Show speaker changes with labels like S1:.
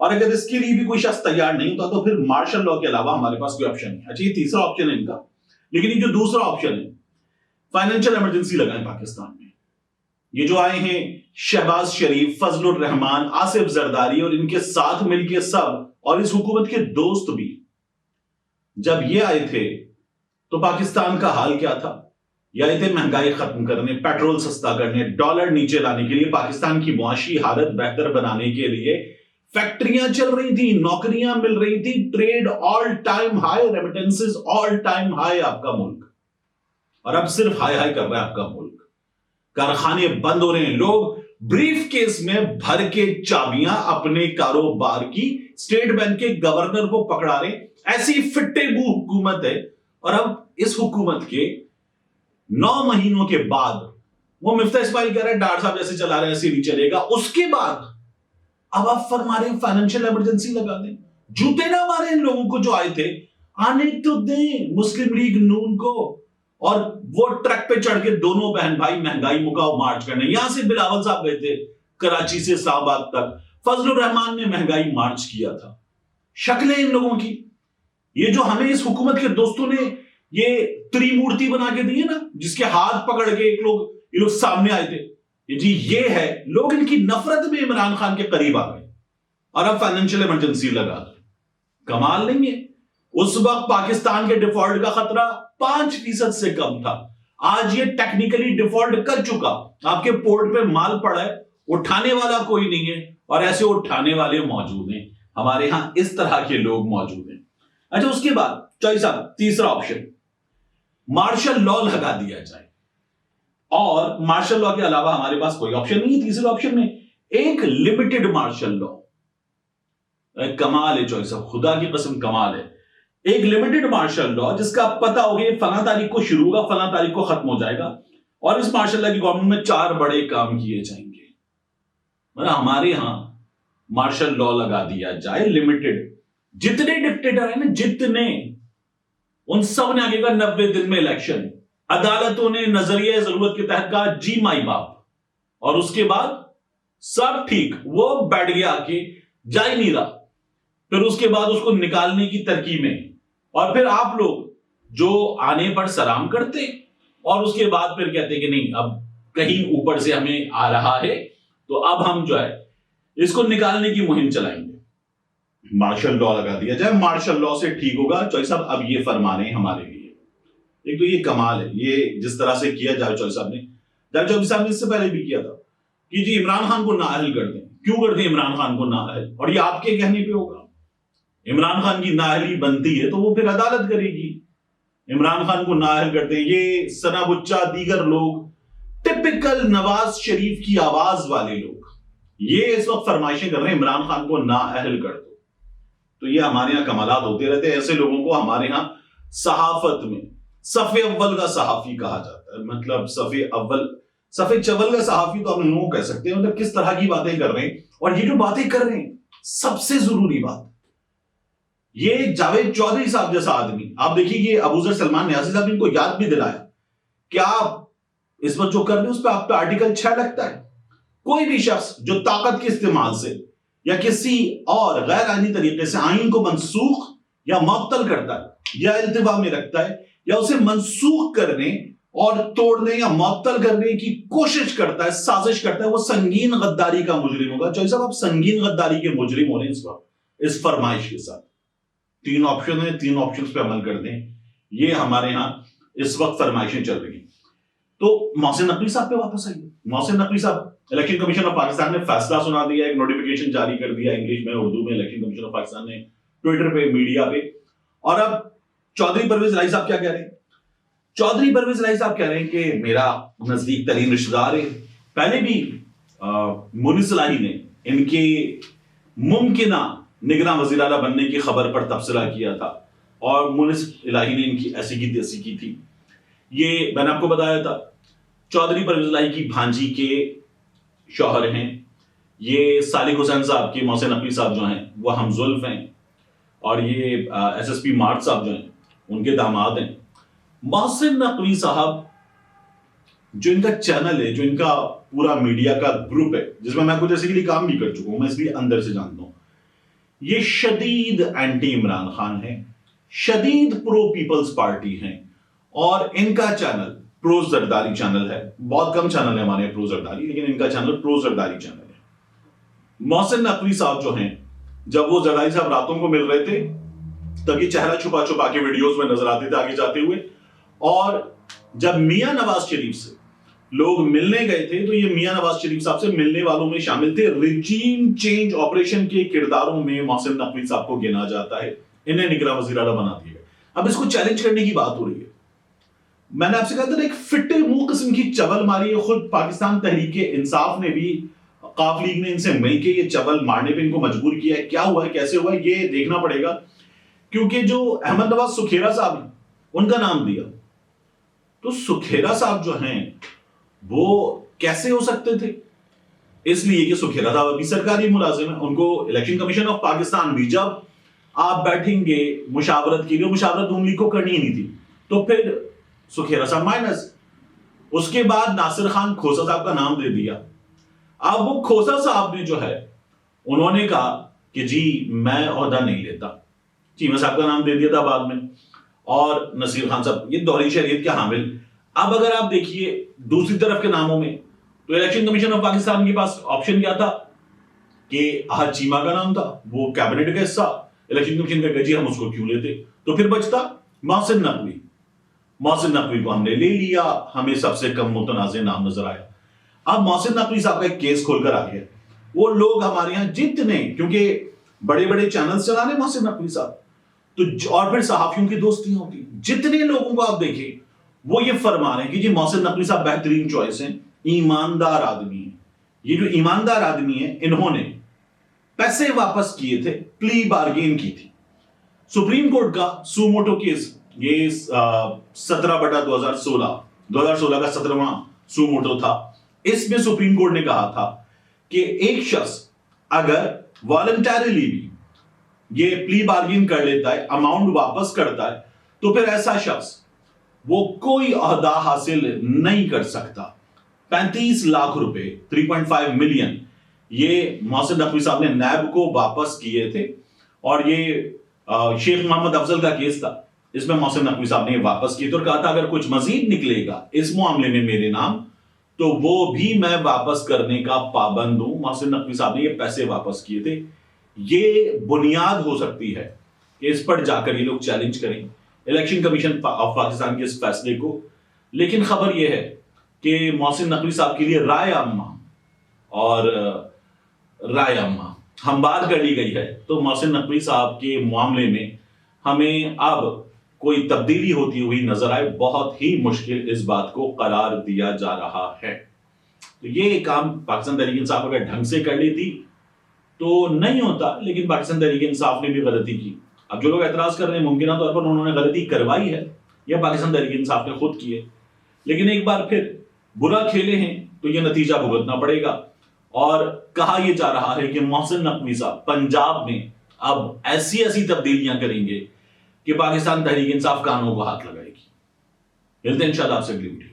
S1: اور اگر اس کے لیے بھی کوئی شخص تیار نہیں ہوتا تو پھر مارشل لا کے علاوہ ہمارے پاس کوئی آپشن نہیں. اچھا یہ تیسرا آپشن ہے ان کا, لیکن یہ جو دوسرا آپشن ہے فائنینشیل ایمرجنسی لگائیں پاکستان میں. یہ جو آئے ہیں شہباز شریف, فضل الرحمان, آصف زرداری اور ان کے ساتھ مل کے سب, اور اس حکومت کے دوست بھی, جب یہ آئے تھے تو پاکستان کا حال کیا تھا؟ یہ آئے تھے مہنگائی ختم کرنے, پیٹرول سستا کرنے, ڈالر نیچے لانے کے لیے, پاکستان کی معاشی حالت بہتر بنانے کے لیے. فیکٹریاں چل رہی تھی, نوکریاں مل رہی تھی, trade all time high, remittances all time high آپ کا ملک, اور اب صرف ہائی ہائی کر رہا ہے آپ کا ملک. کارخانے بند ہو رہے ہیں, لوگ بریف کیس میں بھر کے چابیاں اپنے کاروبار کی اسٹیٹ بینک کے گورنر کو پکڑا رہے. ایسی فٹے بو حکومت ہے, اور اب اس حکومت کے 9 مہینوں کے بعد وہ مفتاح اسماعیل کہہ رہے ہیں ڈاکٹر صاحب جیسے چلا رہے ہیں ایسے نہیں چلے گا. اس کے بعد اب آپ فرما رہے ہیں فائنینشیل ایمرجنسی لگا دیں. جوتے نہ مارے ان لوگوں کو جو آئے تھے, آنے تو دیں مسلم لیگ نون کو, اور وہ ٹرک پہ چڑھ کے دونوں بہن بھائی مہنگائی مکاؤ مارچ کرنے. یہاں سے بلاول صاحب گئے تھے کراچی سے اسلام آباد تک, فضل الرحمان نے مہنگائی مارچ کیا تھا. شکلیں ان لوگوں کی, یہ جو ہمیں اس حکومت کے دوستوں نے یہ تری مورتی بنا کے دی ہے نا, جس کے ہاتھ پکڑ کے یہ لوگ سامنے آئے تھے, جی یہ ہے. لوگ ان کی نفرت میں عمران خان کے قریب آ گئے, اور اب فائنینشیل ایمرجنسی لگا دیں. کمال نہیں ہے؟ اس وقت پاکستان کے ڈیفالٹ کا خطرہ 5% سے کم تھا. آج یہ ٹیکنیکلی ڈیفالٹ کر چکا, آپ کے پورٹ پہ مال پڑا ہے, اٹھانے والا کوئی نہیں ہے, اور ایسے اٹھانے والے موجود ہیں ہمارے ہاں, اس طرح کے لوگ موجود ہیں. اچھا اس کے بعد چوائس صاحب تیسرا آپشن, مارشل لا لگا دیا جائے, اور مارشل لا کے علاوہ ہمارے پاس کوئی آپشن نہیں ہے. تیسرے آپشن میں ایک لمیٹڈ مارشل لا. کمال ہے چوائس صاحب, خدا کی قسم کمال ہے. ایک لمیٹڈ مارشل لا جس کا پتہ ہوگا یہ فلاں تاریخ کو شروع ہوگا, فلاں تاریخ کو ختم ہو جائے گا, اور اس مارشل لا کی گورنمنٹ میں 4 بڑے کام کیے جائیں گے. ہمارے ہاں مارشل لا لگا دیا جائے لمیٹڈ. جتنے ڈکٹیٹر ہیں نا, جتنے, ان سب نے آگے کا 90 دن میں الیکشن, عدالتوں نے نظریہ ضرورت کے تحت کہا جی مائی باپ, اور اس کے بعد سب ٹھیک, وہ بیٹھ گیا کہ جا ہی نہیں رہا. پھر اس کے بعد اس کو نکالنے کی ترکیبیں, اور پھر آپ لوگ جو آنے پر سلام کرتے, اور اس کے بعد پھر کہتے کہ نہیں اب کہیں اوپر سے ہمیں آ رہا ہے تو اب ہم جو ہے اس کو نکالنے کی مہم چلائیں گے. مارشل لا لگا دیا جائے, مارشل لا سے ٹھیک ہوگا. چوائس صاحب اب یہ فرما رہے ہیں ہمارے لیے, ایک تو یہ کمال ہے, یہ جس طرح سے کیا جاوید چوہدری صاحب نے, جاوید چوہدری صاحب نے اس سے پہلے بھی کیا تھا کہ جی عمران خان کو نااہل کر دیں. کیوں کر دیں عمران خان کو نااہل؟ اور یہ آپ کے کہنے پہ ہوگا. عمران خان کی نااہلی بنتی ہے تو وہ پھر عدالت کرے گی. عمران خان کو نااہل کرتے ہیں یہ ثنا بچہ, دیگر لوگ, ٹپکل نواز شریف کی آواز والے لوگ, یہ اس وقت فرمائشیں کر رہے ہیں عمران خان کو نااہل کر دو. تو یہ ہمارے یہاں کمالات ہوتے رہتے ہیں. ایسے لوگوں کو ہمارے ہاں صحافت میں صف اول کا صحافی کہا جاتا ہے. مطلب صف چول کا صحافی تو آپ لوگوں کو کہہ سکتے ہیں. مطلب کس طرح کی باتیں کر رہے ہیں, اور یہ جو باتیں کر رہے ہیں سب سے ضروری بات, یہ جاوید چوہدری صاحب جیسا آدمی, آپ دیکھیے یہ ابو ذر سلمان نیازی صاحب نے ان کو یاد بھی دلایا کہ آپ اس وقت جو کر رہے ہیں اس پہ آپ پہ آرٹیکل 6 لگتا ہے. کوئی بھی شخص جو طاقت کے استعمال سے یا کسی اور غیر آئینی طریقے سے آئین کو منسوخ یا معطل کرتا ہے, یا التوا میں رکھتا ہے, یا اسے منسوخ کرنے اور توڑنے یا معطل کرنے کی کوشش کرتا ہے, سازش کرتا ہے, وہ سنگین غداری کا مجرم ہوگا. چوہدری صاحب آپ سنگین غداری کے مجرم ہو رہے ہیں اس وقت اس فرمائش کے ساتھ. 3 آپشن ہیں, 3 آپشن پہ عمل کر دیں. یہ ہمارے ہاں اس وقت فرمائشیں چل رہی ہیں. تو محسن نقوی صاحب پہ واپس آئیے. محسن نقوی صاحب, الیکشن کمیشن آف پاکستان نے فیصلہ سنا دیا, ایک نوٹیفیکیشن جاری کر دیا انگلش میں اردو میں. الیکشن کمیشن آف پاکستان نے ٹویٹر پہ, میڈیا پہ. اور اب چودھری پرویز الہی صاحب کیا کہہ رہے ہیں؟ چودھری پرویز الہی صاحب کہہ رہے ہیں کہ میرا نزدیک ترین رشتہ دار ہے. پہلے بھی مونس الہی نے ان کی ممکنہ نگراں وزیر اعلیٰ بننے کی خبر پر تبصرہ کیا تھا, اور مونس الہی نے ان کی ایسی کی تیسی کی تھی. یہ میں نے آپ کو بتایا تھا چودھری پرویز الہی کی بھانجی کے شوہر ہیں. یہ صالح حسین صاحب کے محسن نقوی صاحب جو ہیں وہ ہم زلف ہیں, اور یہ ایس ایس پی مارٹ صاحب جو ہیں ان کے داماد ہیں. محسن نقوی صاحب جو ان کا چینل ہے, جو ان کا پورا میڈیا کا گروپ ہے, جس میں کچھ ایسے کے لیے کام بھی کر چکا ہوں, میں اس لیے اندر سے جانتا ہوں, یہ شدید اینٹی عمران خان ہیں، شدید پرو پیپلز پارٹی ہیں، اور ان کا چینل پرو زرداری چینل ہے. بہت کم چینل ہے ہمارے پرو زرداری، لیکن ان کا چینل پرو زرداری چینل ہے. محسن نقوی صاحب جو ہیں، جب وہ زرداری صاحب راتوں کو مل رہے تھے تب یہ چہرہ چھپا چھپا کے ویڈیوز میں نظر آتے تھے آگے جاتے ہوئے، اور جب میاں نواز شریف سے لوگ ملنے گئے تھے تو یہ میاں نواز شریف صاحب سے ملنے والوں میں شامل تھے. ریجیم چینج آپریشن کے کرداروں میں محسن نقوی صاحب کو گنا جاتا ہے. انہیں نگراں وزیر اعلیٰ بنا دیا گیا. اب اس کو چیلنج کرنے کی بات ہو رہی ہے. میں نے آپ سے کہا تھا ایک فٹے منہ قسم کی چول ماری ہے. خود پاکستان تحریک انصاف نے بھی، قاف لیگ نے ان سے مل کے یہ چول مارنے پہ ان کو مجبور کیا ہے. کیا ہوا ہے، کیسے ہوا ہے، یہ دیکھنا پڑے گا. کیونکہ جو احمد نواز سکھیرا صاحب ہیں ان کا نام دیا، تو سکھیرا صاحب جو ہیں وہ کیسے ہو سکتے تھے؟ اس لیے کہ سکھیرا صاحب ابھی سرکاری ملازم ہیں. ان کو الیکشن کمیشن آف پاکستان بھی جب آپ بیٹھیں گے مشاورت کے لیے، مشاورت نون لیگ کو کرنی ہی نہیں تھی، تو پھر سکھیرا صاحب مائنس. اس کے بعد ناصر خان کھوسا صاحب کا نام دے دیا. اب وہ کھوسا صاحب نے جو ہے انہوں نے کہا کہ جی میں عہدہ نہیں لیتا. چیمہ صاحب کا نام دے دیا تھا بعد میں، اور نصیر خان صاحب یہ دوہری شہریت کے حامل. اب اگر آپ دیکھیے دوسری طرف کے ناموں میں، تو الیکشن کمیشن آف پاکستان کے پاس آپشن کیا تھا کہ احد چیمہ کا نام تھا، وہ کیبنٹ کا حصہ. الیکشن کمیشن کا جی ہم اس کو کیوں لیتے، تو پھر بچتا محسن نقوی. محسن نقوی کو ہم نے لے لیا، ہمیں سب سے کم متنازع نام نظر آیا. اب محسن نقوی صاحب کا ایک کیس کھول کر آ گیا. وہ لوگ ہمارے یہاں جتنے، کیونکہ بڑے بڑے چینلز چلانے محسن نقوی صاحب، تو اور پھر صحافیوں کی دوستیاں ہوتی، جتنے لوگوں کو آپ دیکھیں وہ یہ فرما رہے ہیں کہ جی محسن نقوی صاحب بہترین چوائس ہیں، ایماندار آدمی ہیں. یہ جو ایماندار آدمی ہیں، انہوں نے پیسے واپس کیے تھے، پلی بارگین کی تھی. سپریم کورٹ کا سو موٹو کیس، یہ 17/2016 کا 17واں سو موٹو تھا. اس میں سپریم کورٹ نے کہا تھا کہ ایک شخص اگر والنٹریلی بھی یہ پلی بارگین کر لیتا ہے، اماؤنٹ واپس کرتا ہے، تو پھر ایسا شخص وہ کوئی عہدہ حاصل نہیں کر سکتا. 35 لاکھ روپے 3.5 ملین یہ محسن نقوی صاحب نے نیب کو واپس کیے تھے. اور یہ شیخ محمد افضل کا کیس تھا، اس میں محسن نقوی صاحب نے واپس کیے تھے اور کہا تھا اگر کچھ مزید نکلے گا اس معاملے میں میرے نام تو وہ بھی میں واپس کرنے کا پابند ہوں. محسن نقوی صاحب نے یہ پیسے واپس کیے تھے. یہ بنیاد ہو سکتی ہے کہ اس پر جا کر یہ لوگ چیلنج کریں الیکشن کمیشن آف پاکستان کے اس فیصلے کو. لیکن خبر یہ ہے کہ محسن نقوی صاحب کے لیے رائے عامہ ہموار کر لی گئی ہے. تو محسن نقوی صاحب کے معاملے میں ہمیں اب کوئی تبدیلی ہوتی ہوئی نظر آئے بہت ہی مشکل اس بات کو قرار دیا جا رہا ہے. تو یہ کام پاکستان تحریک انصاف اگر ڈھنگ سے کر لیتی تو نہیں ہوتا، لیکن پاکستان تحریک انصاف نے بھی غلطی کی. اب جو لوگ اعتراض کر رہے ہیں ممکنہ طور پر انہوں نے غلطی کروائی ہے یا پاکستان تحریک انصاف نے خود کی ہے، لیکن ایک بار پھر برا کھیلے ہیں تو یہ نتیجہ بھگتنا پڑے گا. اور کہا یہ جا رہا ہے کہ محسن نقوی صاحب پنجاب میں اب ایسی تبدیلیاں کریں گے کہ پاکستان تحریک انصاف کانوں کو ہاتھ لگائے گی. ملتے ہیں انشاءاللہ آپ سے اگلی ویڈیو.